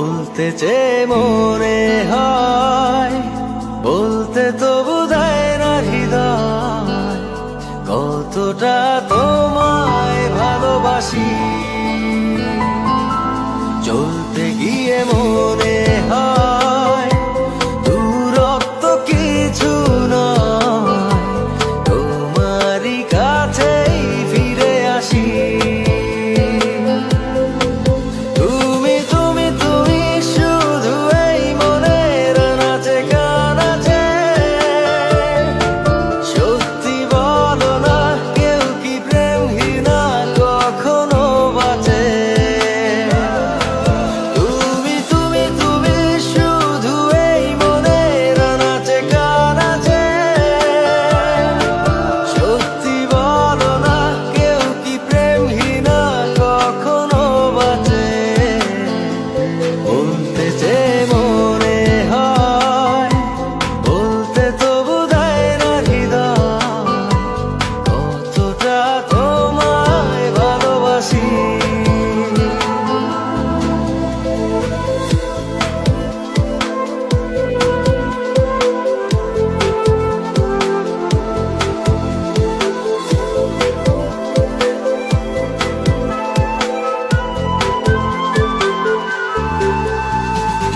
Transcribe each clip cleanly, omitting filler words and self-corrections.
বলতে চেয়ে মনে হয়, বলতে তো বোধহয় না হৃদয়, কতটা তোমায় ভালোবাসি। চলতে গিয়ে মনে হয় দূরত্ব কিছু নয়, তোমারই কাছেই ফিরে আসি।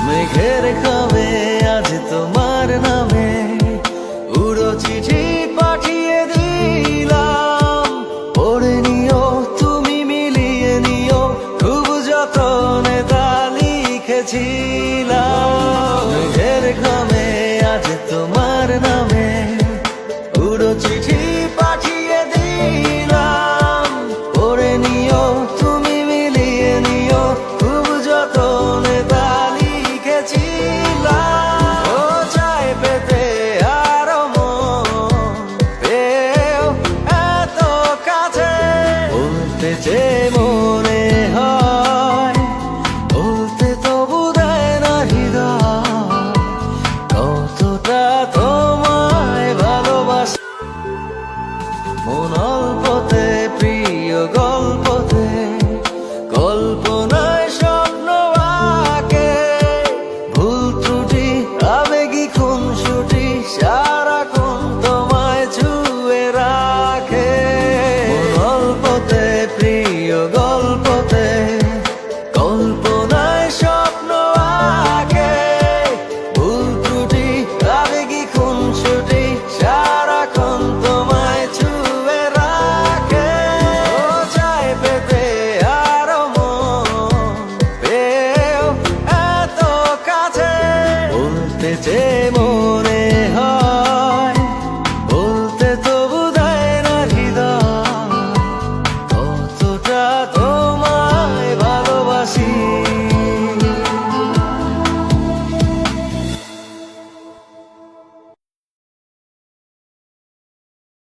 মেঘের খামে আজ তোমার নামে উড়ো চিঠি পাঠিয়ে দিলাম, পড়ে নিও তুমি মিলিয়ে নিও, খুব যতনে তা লিখেছিলাম। মেঘের খামে আজ তোমার নামে উড়ো চিঠি পাঠিয়ে দিলাম, পড়ে নিও তুমি মিলিয়ে নিও, খুব যতনে তা যে মনে হয়, বলতে তো বোধহয় না হৃদয়, কতটা তোমায় ভালোবাসি। মন অল্পতে প্রিয় গল্পতে, কল্পনায় স্বপ্ন আঁকে, ভুল ত্রুটি আবেগী খুনসুটি সারাক্ষণ তোমায় ছুঁয়ে রাখে। মন অল্পতে প্রিয় গল্পতে, কল্পনায় স্বপ্ন আঁকে, ভুল ত্রুটি আবেগী খুনসুটি সারাক্ষণ তোমায় ছুঁয়ে রাখে। ও চাই পেতে আরো মন, পেয়েও এত কাছে, বলতে চেয়ে মন